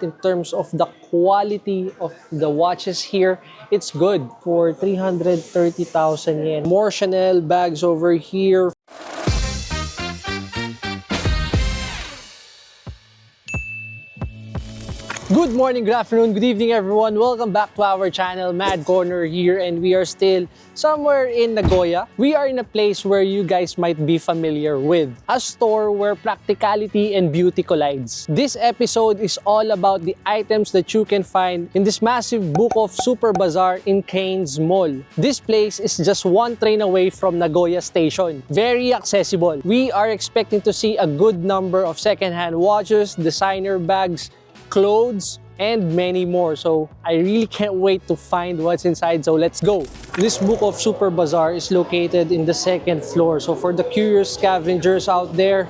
In terms of the quality of the watches here, it's good for 330,000 yen. More Chanel bags over here. Good morning, good afternoon, good evening everyone. Welcome back to our channel, Mad Corner here, and we are still somewhere in Nagoya. We are in a place where you guys might be familiar with, a store where practicality and beauty collides. This episode is all about the items that you can find in this massive BookOff Super Bazaar in Kane's Mall. This place is just one train away from Nagoya Station. Very accessible. We are expecting to see a good number of secondhand watches, designer bags, clothes, and many more. So I really can't wait to find what's inside, so let's go. This BookOff Super Bazaar is located in the second floor, so for the curious scavengers out there,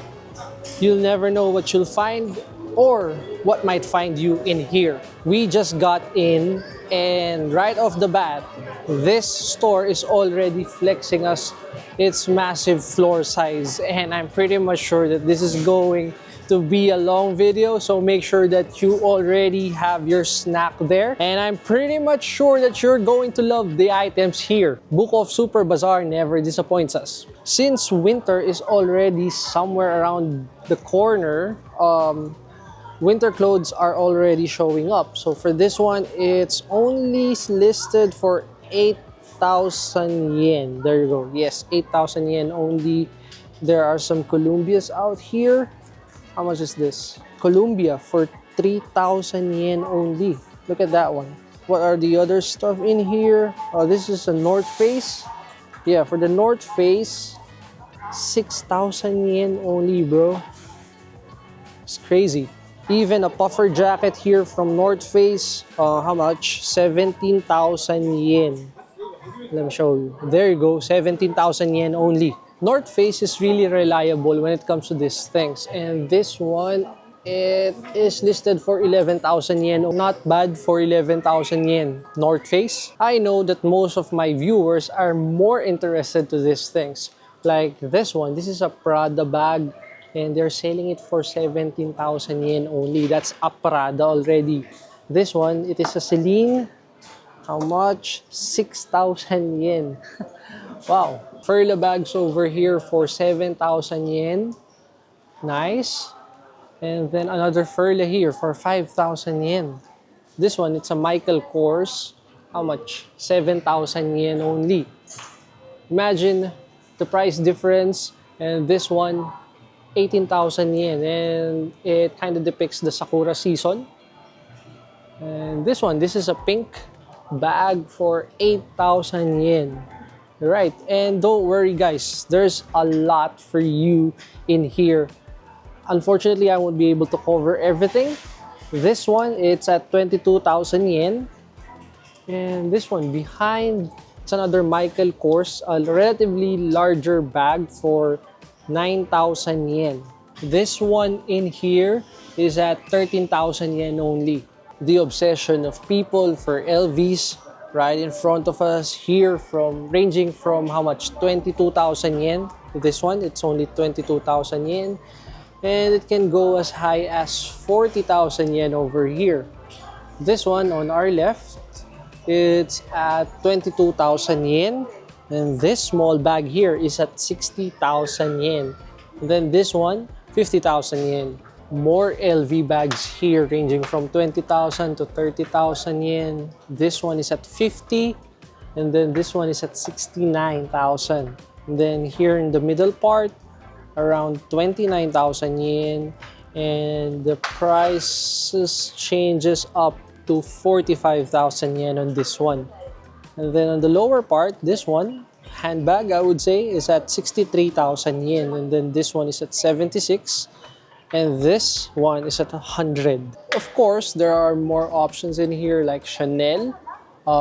you'll never know what you'll find or what might find you in here. We just got in, and right off the bat, this store is already flexing us its massive floor size, and I'm pretty much sure that this is going to be a long video, so make sure that you already have your snack there, and I'm pretty much sure that you're going to love the items here. BookOff Super Bazaar never disappoints us. Since winter is already somewhere around the corner, winter clothes are already showing up. So for this one, it's only listed for 8,000 yen. There you go. Yes, 8,000 yen only. There are some Columbias out here. How much is this? Columbia for 3,000 yen only. Look at that one. What are the other stuff in here? Oh, this is a North Face. Yeah, for the North Face, 6,000 yen only, bro. It's crazy. Even a puffer jacket here from North Face. How much? 17,000 yen. Let me show you. There you go, 17,000 yen only. North Face is really reliable when it comes to these things, and this one, it is listed for 11,000 yen. Not bad for 11,000 yen. North Face. I know that most of my viewers are more interested to these things. Like this one, this is a Prada bag, and they're selling it for 17,000 yen only. That's a Prada already. This one, it is a Celine. How much? 6,000 yen. Wow. Furla bags over here for 7,000 yen. Nice. And then another Furla here for 5,000 yen. This one, it's a Michael Kors. How much? 7,000 yen only. Imagine the price difference. And this one, 18,000 yen. And it kind of depicts the Sakura season. And this one, this is a pink bag for 8,000 yen. Right, and don't worry guys, there's a lot for you in here. Unfortunately, I won't be able to cover everything. This one, it's at 22,000 yen. And this one behind, it's another Michael Kors, a relatively larger bag for 9,000 yen. This one in here is at 13,000 yen only. The obsession of people for LVs right in front of us here, ranging from how much? 22,000 yen. This one, it's only 22,000 yen. And it can go as high as 40,000 yen over here. This one on our left, it's at 22,000 yen. And this small bag here is at 60,000 yen. And then this one, 50,000 yen. More LV bags here ranging from 20,000 to 30,000 yen. This one is at 50, and then this one is at 69,000. And then here in the middle part, around 29,000 yen, and the prices changes up to 45,000 yen on this one. And then on the lower part, this one, handbag, I would say, is at 63,000 yen, and then this one is at 76. And this one is at 100. Of course, there are more options in here like Chanel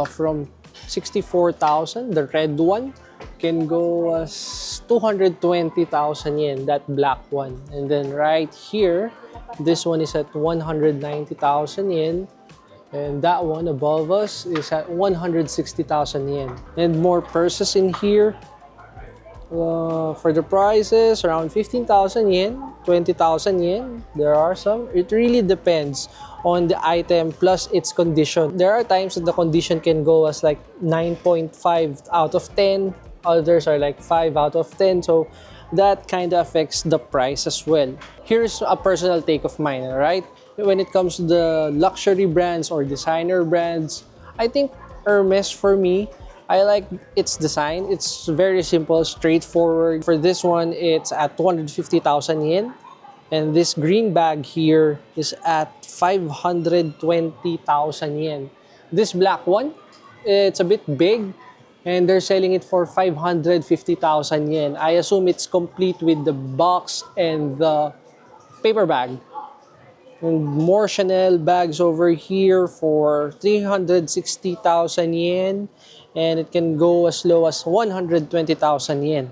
from 64,000. The red one can go as 220,000 yen, that black one. And then right here, this one is at 190,000 yen. And that one above us is at 160,000 yen. And more purses in here. For the prices, around 15,000 yen, 20,000 yen. There are some. It really depends on the item plus its condition. There are times that the condition can go as like 9.5 out of 10. Others are like 5 out of 10. So that kind of affects the price as well. Here's a personal take of mine, right? When it comes to the luxury brands or designer brands, I think Hermes for me, I like its design. It's very simple, straightforward. For this one, it's at 250,000 yen. And this green bag here is at 520,000 yen. This black one, it's a bit big and they're selling it for 550,000 yen. I assume it's complete with the box and the paper bag. And more Chanel bags over here for 360,000 yen. And it can go as low as 120,000 yen.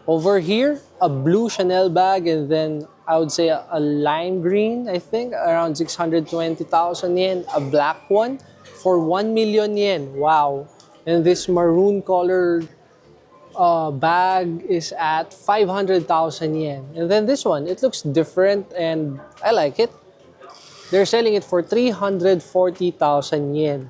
Over here, a blue Chanel bag and then I would say a lime green, I think, around 620,000 yen. A black one for 1 million yen. Wow. And this maroon colored bag is at 500,000 yen. And then this one, it looks different and I like it. They're selling it for 340,000 yen.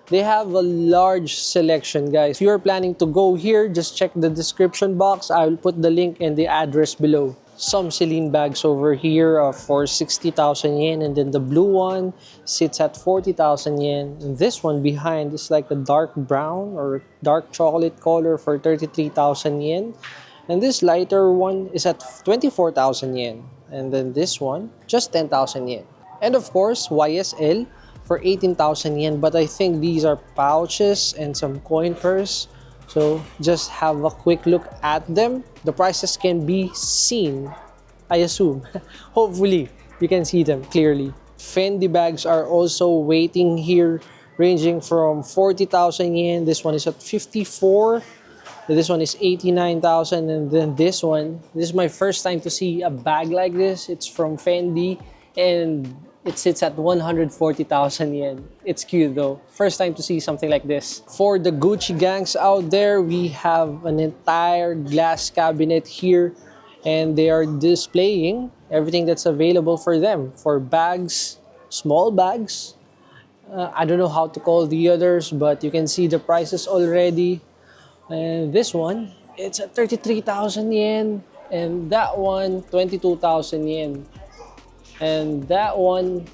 They have a large selection, guys. If you're planning to go here, just check the description box. I will put the link and the address below. Some Celine bags over here are for 60,000 yen, and then the blue one sits at 40,000 yen. And this one behind is like a dark brown or dark chocolate color for 33,000 yen. And this lighter one is at 24,000 yen. And then this one, just 10,000 yen. And of course, YSL for 18,000 yen. But I think these are pouches and some coin purse. So just have a quick look at them. The prices can be seen, I assume. Hopefully, you can see them clearly. Fendi bags are also waiting here, ranging from 40,000 yen. This one is at 54. This one is 89,000. And then this one, this is my first time to see a bag like this. It's from Fendi and it sits at 140,000 yen. It's cute though. First time to see something like this. For the Gucci gangs out there, we have an entire glass cabinet here and they are displaying everything that's available for them. For bags, small bags. I don't know how to call the others, but you can see the prices already. And this one, it's at 33,000 yen. And that one, 22,000 yen. And that one,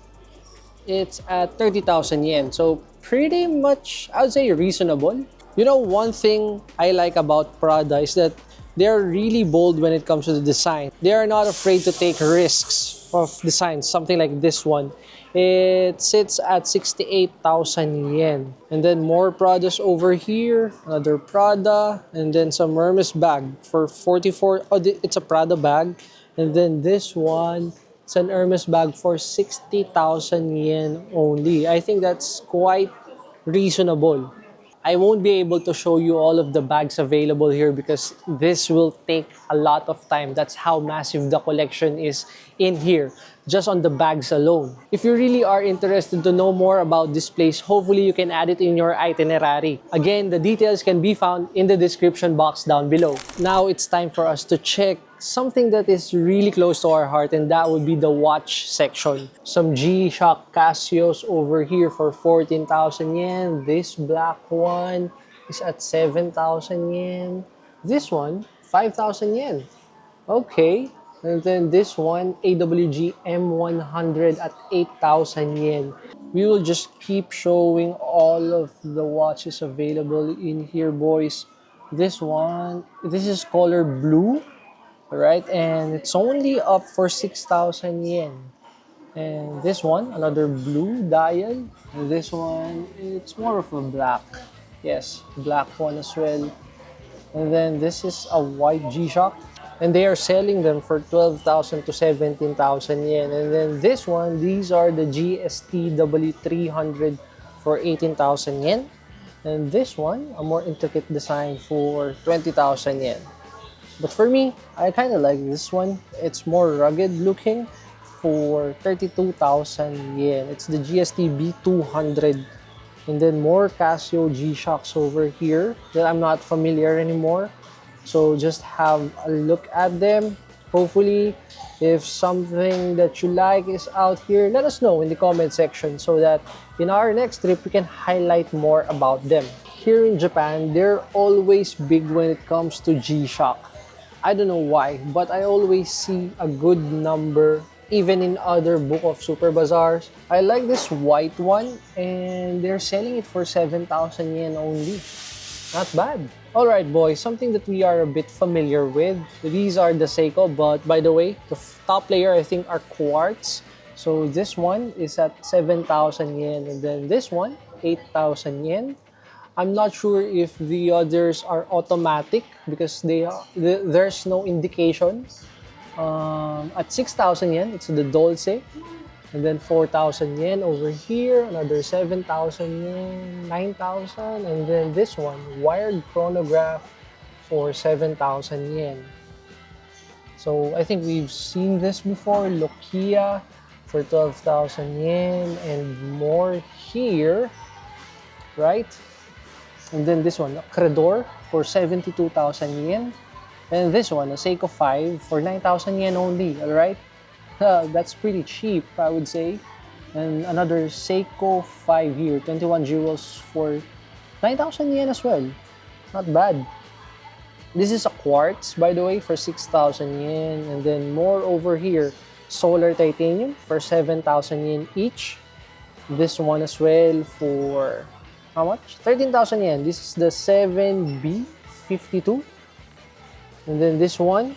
it's at 30,000 yen. So pretty much, I would say reasonable. You know, one thing I like about Prada is that they're really bold when it comes to the design. They are not afraid to take risks of designs, something like this one. It sits at 68,000 yen. And then more Pradas over here, another Prada, and then some Hermes bag for 44. Oh, it's a Prada bag. And then this one, it's an Hermes bag for 60,000 yen only. I think that's quite reasonable. I won't be able to show you all of the bags available here because this will take a lot of time. That's how massive the collection is in here, just on the bags alone. If you really are interested to know more about this place, hopefully you can add it in your itinerary. Again, the details can be found in the description box down below. Now it's time for us to check something that is really close to our heart, and that would be the watch section. Some G-Shock Casios over here for 14,000 yen. This black one is at 7,000 yen. This one, 5,000 yen. Okay. And then this one, AWG M100 at 8,000 yen. We will just keep showing all of the watches available in here, boys. This one, this is color blue. Right, and it's only up for 6,000 yen. And this one, another blue dial. And this one, it's more of a black. Yes, black one as well. And then this is a white G-Shock. And they are selling them for 12,000 to 17,000 yen. And then this one, these are the GST W300 for 18,000 yen. And this one, a more intricate design for 20,000 yen. But for me, I kind of like this one. It's more rugged looking for 32,000 yen. It's the GST B200. And then more Casio G-Shocks over here that I'm not familiar anymore. So just have a look at them. Hopefully, if something that you like is out here, let us know in the comment section so that in our next trip, we can highlight more about them. Here in Japan, they're always big when it comes to gshock. I don't know why, but I always see a good number even in other BookOff Super Bazaars. I like this white one and they're selling it for 7,000 yen only. Not bad. Alright boys, something that we are a bit familiar with. These are the Seiko, but by the way, the top layer I think are quartz. So this one is at 7,000 yen and then this one, 8,000 yen. I'm not sure if the others are automatic because there's no indication. At 6,000 yen, it's the Dolce. And then 4,000 yen over here, another 7,000 yen, 9,000, and then this one, wired chronograph for 7,000 yen. So I think we've seen this before, Nokia for 12,000 yen and more here, right? And then this one, Credor for 72,000 yen. And this one, a Seiko 5 for 9,000 yen only, alright? That's pretty cheap, I would say. And another Seiko 5 here, 21 jewels for 9,000 yen as well. Not bad. This is a quartz, by the way, for 6,000 yen. And then more over here, solar titanium for 7,000 yen each. This one as well for how much? 13,000 yen. This is the 7B52. And then this one,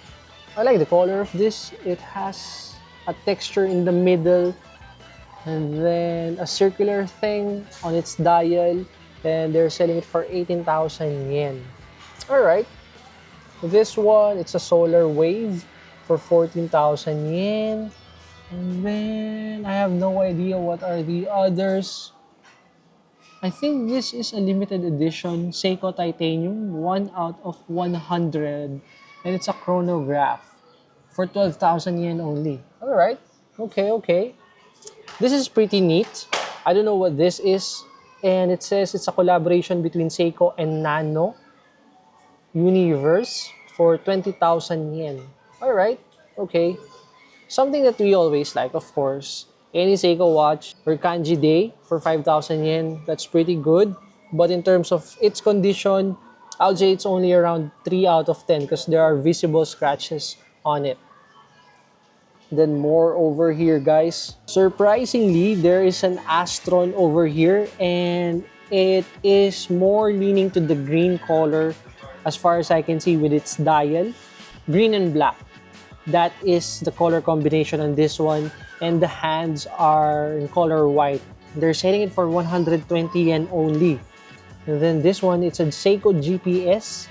I like the color of this. It has a texture in the middle and then a circular thing on its dial, and they're selling it for 18,000 yen. Alright, this one, it's a solar wave for 14,000 yen. And then I have no idea what are the others. I think this is a limited edition Seiko Titanium, 1 out of 100, and it's a chronograph for 12,000 yen only. Alright, okay. This is pretty neat. I don't know what this is. And it says it's a collaboration between Seiko and Nano Universe for 20,000 yen. Alright, okay. Something that we always like, of course. Any Seiko watch or Kanji Day for 5,000 yen. That's pretty good. But in terms of its condition, I would say it's only around 3 out of 10 because there are visible scratches on it. Then more over here, guys. Surprisingly, there is an Astron over here and it is more leaning to the green color as far as I can see with its dial. Green and black. That is the color combination on this one. And the hands are in color white. They're selling it for 120 yen only. And then this one, it's a Seiko GPS.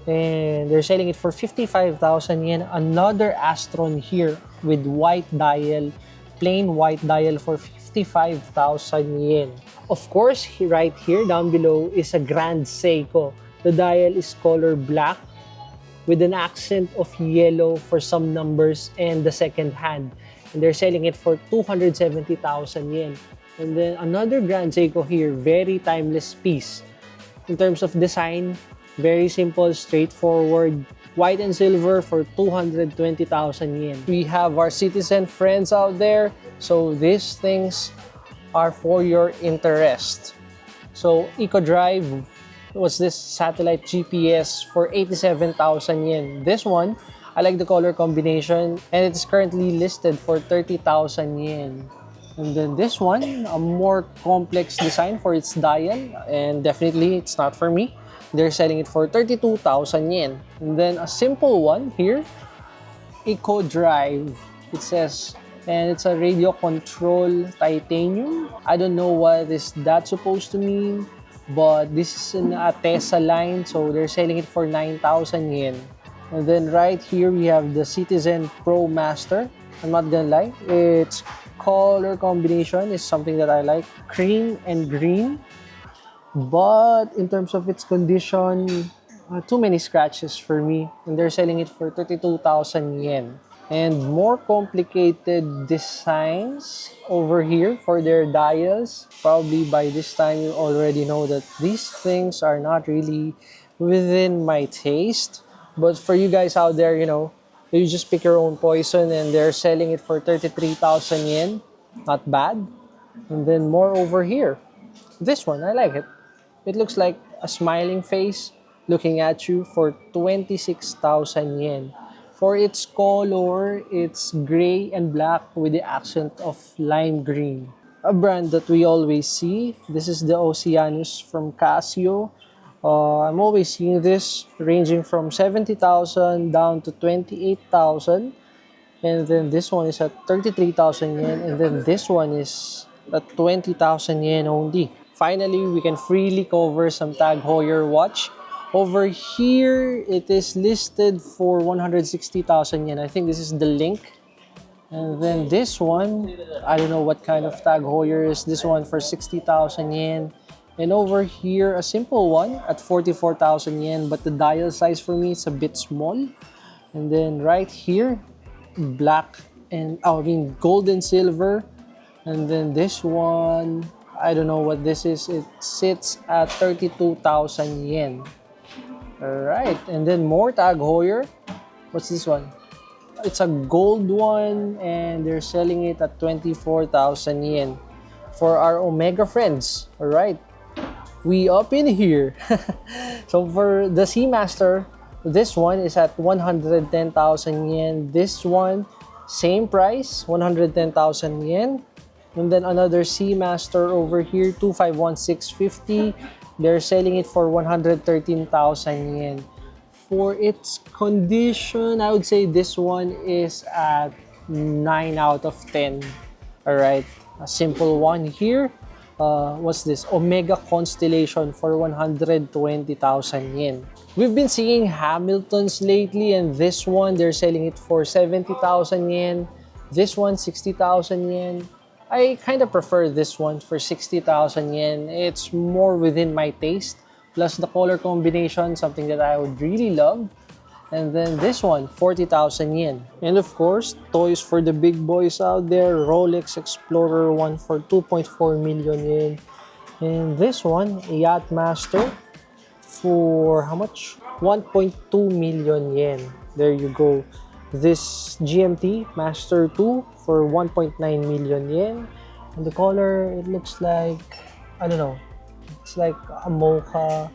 And they're selling it for 55,000 yen. Another Astron here with white dial, plain white dial for 55,000 yen. Of course, right here down below is a Grand Seiko. The dial is color black with an accent of yellow for some numbers and the second hand. And they're selling it for 270,000 yen. And then another Grand Seiko here, very timeless piece. In terms of design, very simple, straightforward, white and silver for 220,000 yen. We have our citizen friends out there, so these things are for your interest. So EcoDrive was this satellite GPS for 87,000 yen. This one, I like the color combination and it's currently listed for 30,000 yen. And then this one, a more complex design for its dial, and definitely it's not for me. They're selling it for 32,000 yen. And then a simple one here, EcoDrive, it says, and it's a radio control titanium. I don't know what is that supposed to mean, but this is an Atesa line, so they're selling it for 9,000 yen. And then right here we have the Citizen Pro Master. I'm not gonna lie, its color combination is something that I like, cream and green. But in terms of its condition, too many scratches for me. And they're selling it for 32,000 yen. And more complicated designs over here for their dials. Probably by this time you already know that these things are not really within my taste. But for you guys out there, you know, you just pick your own poison, and they're selling it for 33,000 yen. Not bad. And then more over here. This one, I like it. It looks like a smiling face looking at you for 26,000 yen. For its color, it's gray and black with the accent of lime green. A brand that we always see. This is the Oceanus from Casio. I'm always seeing this ranging from 70,000 down to 28,000. And then this one is at 33,000 yen. And then this one is at 20,000 yen only. Finally, we can freely cover some Tag Heuer watch. Over here, it is listed for 160,000 yen. I think this is the link. And then this one, I don't know what kind of Tag Heuer is. This one for 60,000 yen. And over here, a simple one at 44,000 yen. But the dial size for me is a bit small. And then right here, black and, gold and silver. And then this one, I don't know what this is. It sits at 32,000 yen. Alright, and then more Tag Heuer. What's this one? It's a gold one, and they're selling it at 24,000 yen. For our Omega friends, alright. We up in here. So for the Seamaster, this one is at 110,000 yen. This one, same price, 110,000 yen. And then another Seamaster over here, 251650. They're selling it for 113,000 yen. For its condition, I would say this one is at 9 out of 10. Alright, a simple one here. What's this? Omega Constellation for 120,000 yen. We've been seeing Hamiltons lately, and this one, they're selling it for 70,000 yen. This one, 60,000 yen. I kind of prefer this one for 60,000 yen. It's more within my taste. Plus the color combination, something that I would really love. And then this one, 40,000 yen. And of course, toys for the big boys out there. Rolex Explorer 1 for 2.4 million yen. And this one, Yacht Master for how much? 1.2 million yen. There you go. This GMT Master 2 for 1.9 million yen. And the color, it looks like, I don't know, it's like a mocha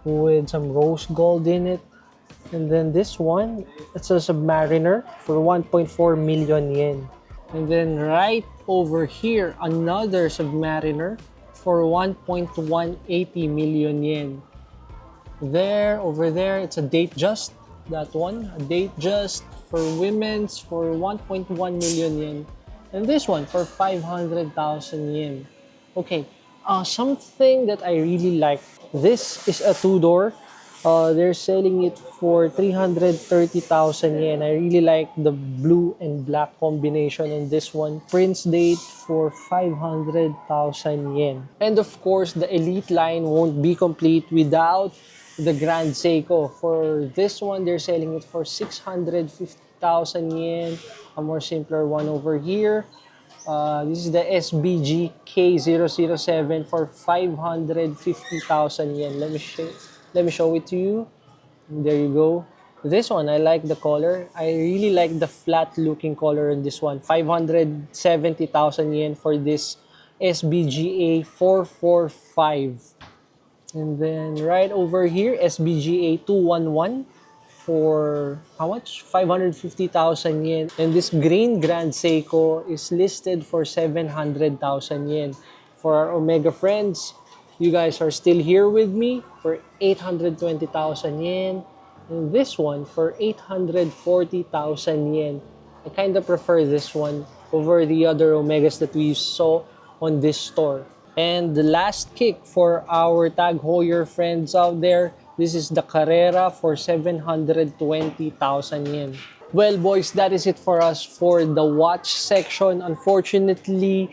with some rose gold in it. And then this one, it's a Submariner for 1.4 million yen. And then right over here, another Submariner for 1.180 million yen. There, over there, it's a Datejust. That one, a Datejust for women's for 1.1 million yen. And this one for 500,000 yen. Okay, something that I really like. This is a Tudor. They're selling it for 330,000 yen. I really like the blue and black combination on this one. Prince date for 500,000 yen. And of course, the Elite line won't be complete without the Grand Seiko. For this one, they're selling it for 650,000 yen. A more simpler one over here. This is the SBG K007 for 550,000 yen. Let me show it to you. There you go. This one, I like the color. I really like the flat looking color in this one. 570,000 yen for this SBGA 445. And then right over here, SBGA 211 for how much? 550,000 yen. And this green Grand Seiko is listed for 700,000 yen. For our Omega friends, you guys are still here with me for 820,000 yen. And this one for 840,000 yen. I kind of prefer this one over the other Omegas that we saw on this store. And the last kick for our Tag Heuer friends out there, this is the Carrera for 720,000 yen. Well, boys, that is it for us for the watch section. Unfortunately,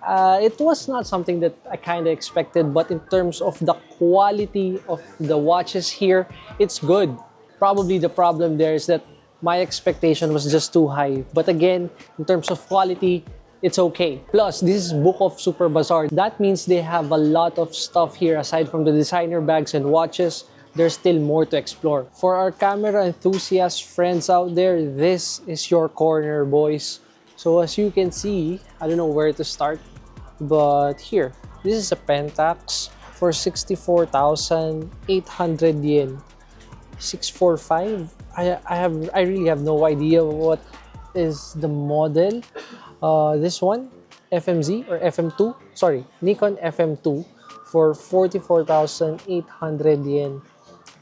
it was not something that I kind of expected, but in terms of the quality of the watches here, it's good. Probably the problem there is that my expectation was just too high. But again, in terms of quality, it's okay. Plus, this is BookOff Super Bazaar. That means they have a lot of stuff here aside from the designer bags and watches. there's still more to explore. For our camera enthusiast friends out there, this is your corner, boys. So as you can see, I don't know where to start, but here, this is a Pentax for 64,800 yen. 645. I really have no idea what is the model. This one, FMZ or FM2, sorry, Nikon FM2 for 44,800 yen.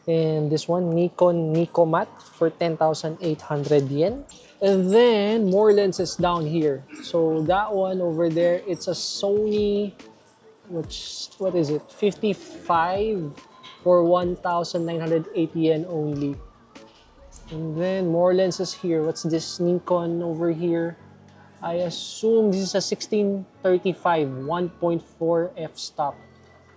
And this one, Nikon Nikomat for 10,800 yen. And then more lenses down here. So that one over there, it's a Sony, what is it? 55 for 1,980 yen only. And then more lenses here. What's this Nikon over here? I assume this is a 1635 1.4 f-stop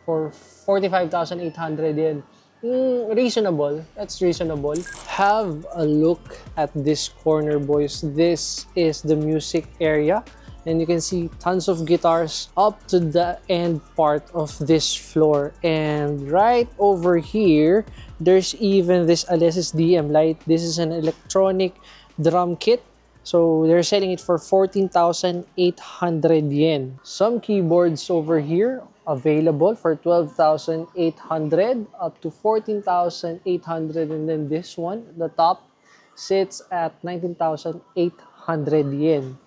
for 45,800 yen. Reasonable. That's reasonable. Have a look at this corner, boys. This is the music area. And you can see tons of guitars up to the end part of this floor. And right over here, there's even this Alesis DM light. This is an electronic drum kit. So they're selling it for 14,800 yen. Some keyboards over here available for 12,800 up to 14,800. And then this one, the top, sits at 19,800 yen.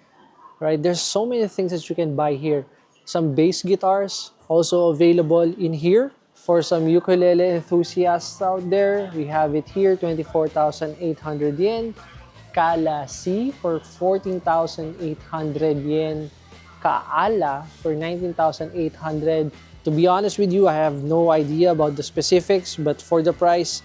Right, there's so many things that you can buy here. Some bass guitars also available in here. For some ukulele enthusiasts out there, we have it here, 24,800 yen. Kala C for 14,800 yen. Kaala for 19,800. To be honest with you, I have no idea about the specifics, but for the price,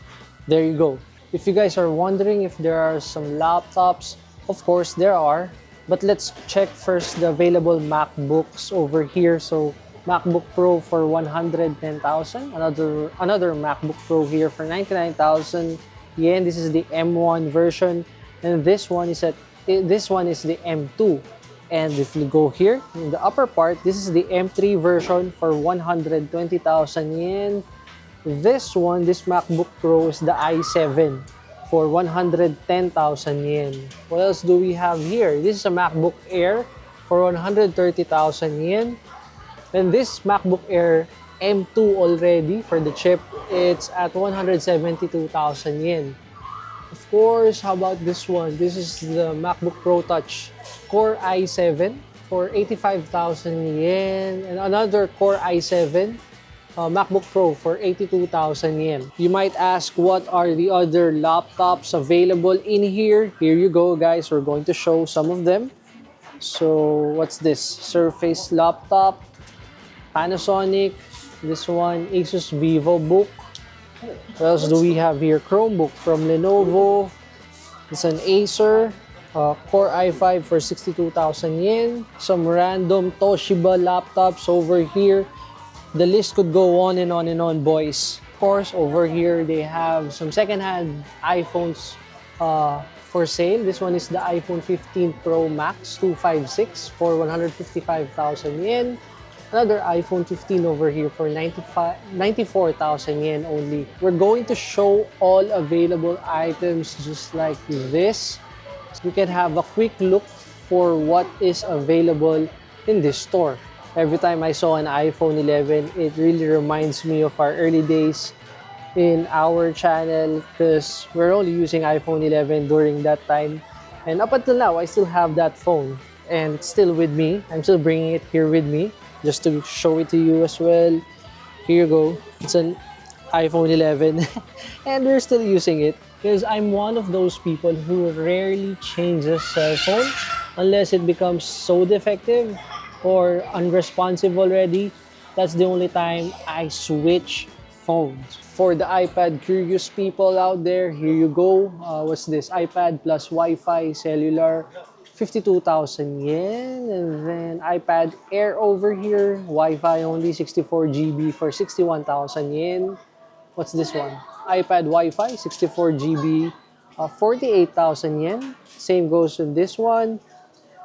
there you go. If you guys are wondering if there are some laptops, of course there are. But let's check first the available MacBooks over here. So MacBook Pro for 110,000. Another MacBook Pro here for 99,000 yen. This is the M1 version, and this one is the M2. And if you go here in the upper part, this is the M3 version for 120,000 yen. This MacBook Pro is the i7 for 110,000 yen. What else do we have here? This is a MacBook Air for 130,000 yen. And this MacBook Air M2 already for the chip, it's at 172,000 yen. Of course, how about this one? This is the MacBook Pro Touch Core i7 for 85,000 yen. And another Core i7 MacBook Pro for 82,000 yen. You might ask, what are the other laptops available in here? Here you go, guys. We're going to show some of them. So, what's this? Surface laptop, Panasonic. This one, Asus VivoBook. What else do we have here? Chromebook from Lenovo. It's an Acer. Core i5 for 62,000 yen. Some random Toshiba laptops over here. The list could go on and on and on, boys. Of course, over here, they have some second-hand iPhones for sale. This one is the iPhone 15 Pro Max 256 for 155,000 yen. Another iPhone 15 over here for 94,000 yen only. We're going to show all available items just like this. So you can have a quick look for what is available in this store. Every time I saw an iPhone 11, it really reminds me of our early days in our channel because we're only using iPhone 11 during that time. And up until now, I still have that phone and it's still with me. I'm still bringing it here with me just to show it to you as well. Here you go. It's an iPhone 11 and we're still using it because I'm one of those people who rarely changes cell phone unless it becomes so defective or unresponsive already. That's the only time I switch phones. For the iPad curious people out there, here you go. What's this? iPad plus Wi-Fi cellular, 52,000 yen. And then iPad Air over here, Wi-Fi only, 64 GB for 61,000 yen. What's this one? iPad Wi-Fi, 64 GB, 48,000 yen. Same goes with this one.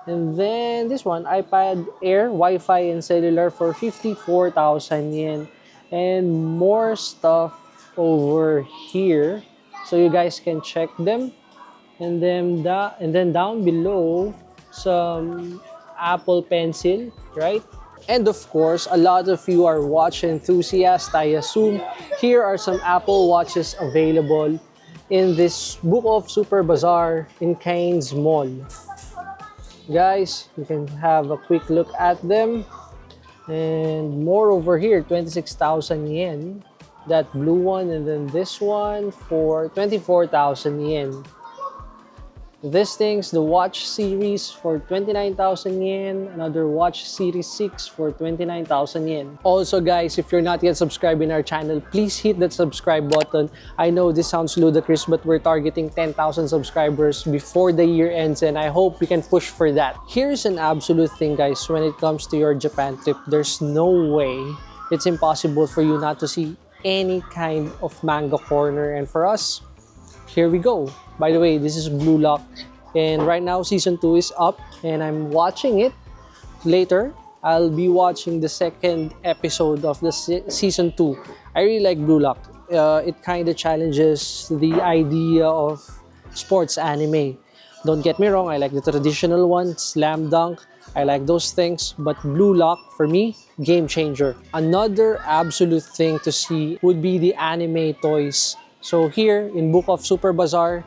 And then this one, iPad Air, Wi-Fi and cellular for 54,000 yen. And more stuff over here so you guys can check them. And then down below, some Apple Pencil, right? And of course, a lot of you are watch enthusiasts, I assume. Here are some Apple Watches available in this BookOff Super Bazaar in Keynes Mall. Guys, you can have a quick look at them. And more over here, 26,000 yen. That blue one, and then this one for 24,000 yen. This thing's the watch series for 29,000 yen. Another watch series 6 for 29,000 yen. Also guys, if you're not yet subscribed in our channel, please hit that subscribe button. I know this sounds ludicrous, but we're targeting 10,000 subscribers before the year ends, and I hope we can push for that. Here's an absolute thing guys, when it comes to your Japan trip, there's no way, it's impossible for you not to see any kind of manga corner. And for us, here we go. By the way, this is Blue Lock, and right now season 2 is up and I'm watching it. Later, I'll be watching the second episode of the season 2. I really like Blue Lock. It kind of challenges the idea of sports anime. Don't get me wrong, I like the traditional one, Slam Dunk. I like those things, but Blue Lock, for me, game changer. Another absolute thing to see would be the anime toys. So here in BookOff Super Bazaar,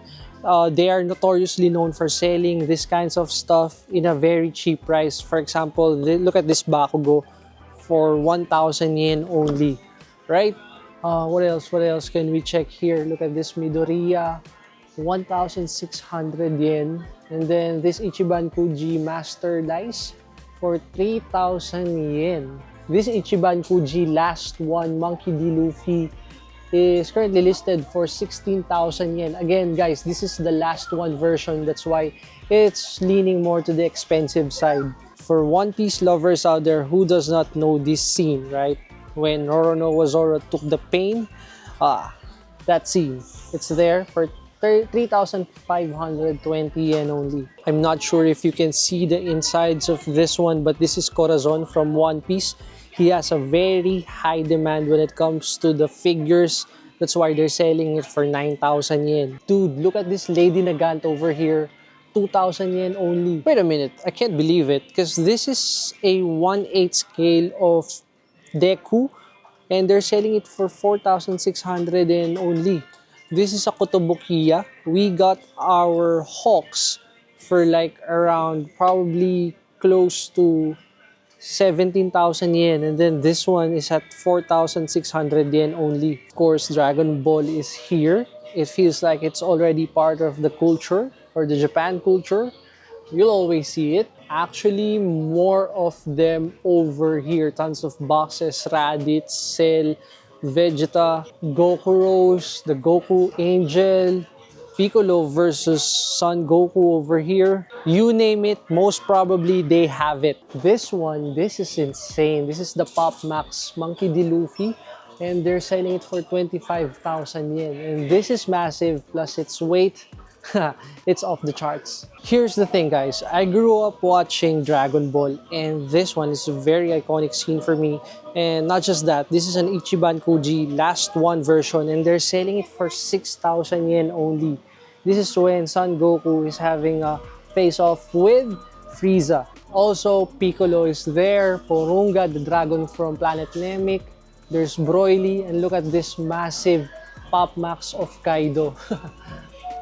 they are notoriously known for selling this kinds of stuff in a very cheap price. For example, look at this Bakugo for 1,000 yen only, right? What else can we check here? Look at this Midoriya, 1,600 yen. And then this Ichiban Kuji Master Dice for 3,000 yen. This Ichiban Kuji last one, Monkey D. Luffy, is currently listed for 16,000 yen. Again, guys, this is the last one version. That's why it's leaning more to the expensive side. For One Piece lovers out there, who does not know this scene, right? When Roronoa Zoro took the pain, that scene. It's there for 3,520 yen only. I'm not sure if you can see the insides of this one, but this is Corazon from One Piece. He has a very high demand when it comes to the figures. That's why they're selling it for 9,000 yen. Dude, look at this Lady Nagant over here. 2,000 yen only. Wait a minute, I can't believe it, because this is a 1/8 scale of Deku and they're selling it for 4,600 yen only. This is a Kotobukiya. We got our Hawks for like around probably close to 17,000 yen, and then this one is at 4,600 yen only. Of course, Dragon Ball is here. It feels like it's already part of the culture or the Japan culture. You'll always see it. Actually, more of them over here. Tons of boxes, Raditz, Cell, Vegeta, Goku Rose, the Goku Angel, Piccolo versus Son Goku over here. You name it, most probably they have it. This one, this is insane. This is the Pop Max Monkey D. Luffy, and they're selling it for 25,000 yen. And this is massive, plus its weight. It's off the charts. Here's the thing guys, I grew up watching Dragon Ball, and this one is a very iconic scene for me. And not just that, this is an Ichiban Kuji last one version, and they're selling it for 6,000 yen only. This is when Son Goku is having a face-off with Frieza. Also, Piccolo is there, Porunga, the dragon from Planet Namek. There's Broly, and look at this massive Pop Max of Kaido.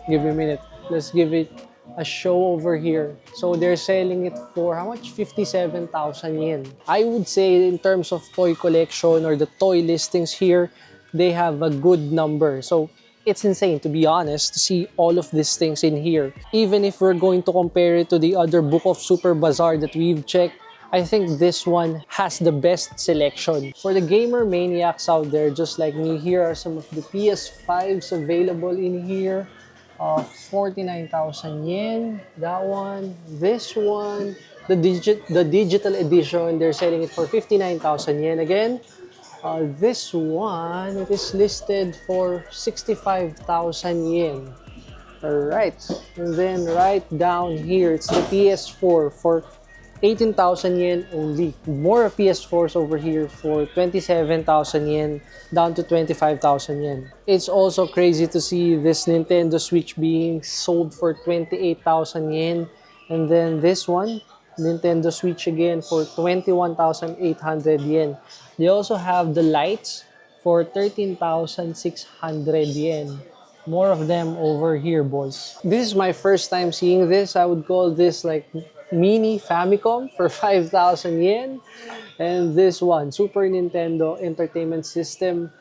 Give me a minute. Let's give it a show over here. So they're selling it for how much? 57,000 yen. I would say in terms of toy collection or the toy listings here, they have a good number. So it's insane, to be honest, to see all of these things in here. Even if we're going to compare it to the other BookOff Super Bazaar that we've checked, I think this one has the best selection. For the gamer maniacs out there, just like me, here are some of the PS5s available in here. 49,000 yen, that one, this one, the digital edition, they're selling it for 59,000 yen again. This one, it is listed for 65,000 yen. Alright, and then right down here, it's the PS4 for 18,000 yen only. More PS4s over here for 27,000 yen down to 25,000 yen. It's also crazy to see this Nintendo Switch being sold for 28,000 yen. And then this one, Nintendo Switch again for 21,800 yen. They also have the lights for 13,600 yen. More of them over here, boys. This is my first time seeing this. I would call this like mini Famicom for 5,000 yen. And this one, Super Nintendo Entertainment System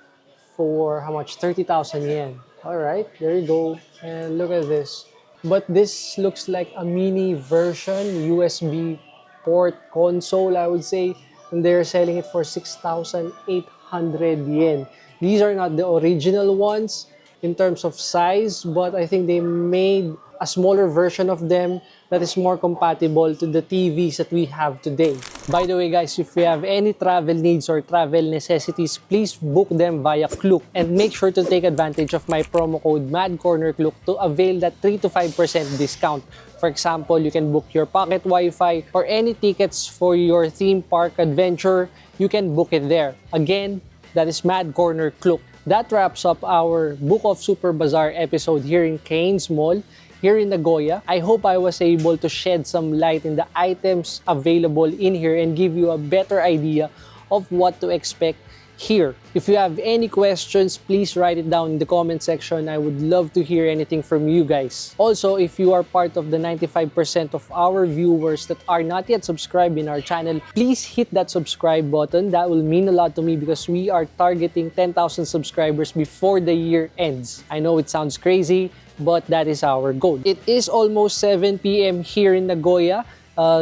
for how much? 30,000 yen. All right, there you go. And look at this. But this looks like a mini version, USB port console, I would say. And they're selling it for 6,800 yen. These are not the original ones in terms of size, but I think they made a smaller version of them that is more compatible to the TVs that we have today. By the way guys, if you have any travel needs or travel necessities, please book them via Klook and make sure to take advantage of my promo code MADCORNERKLOOK to avail that 3 to 5% discount. For example, you can book your pocket Wi-Fi or any tickets for your theme park adventure, you can book it there. Again, that is MADCORNERKLOOK. That wraps up our BookOff Super Bazaar episode here in Cairns Mall, here in Nagoya. I hope I was able to shed some light in the items available in here and give you a better idea of what to expect here. If you have any questions, please write it down in the comment section. I would love to hear anything from you guys. Also, if you are part of the 95% of our viewers that are not yet subscribed in our channel, please hit that subscribe button. That will mean a lot to me because we are targeting 10,000 subscribers before the year ends. I know it sounds crazy, but that is our goal. It is almost 7 p.m. here in Nagoya.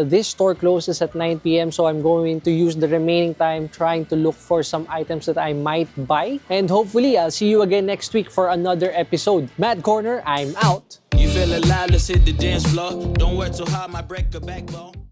This store closes at 9 p.m. so I'm going to use the remaining time trying to look for some items that I might buy. And hopefully, I'll see you again next week for another episode. Mad Corner, I'm out. You feel alive, let's hit the dance floor. Don't work too hard, might break a backbone.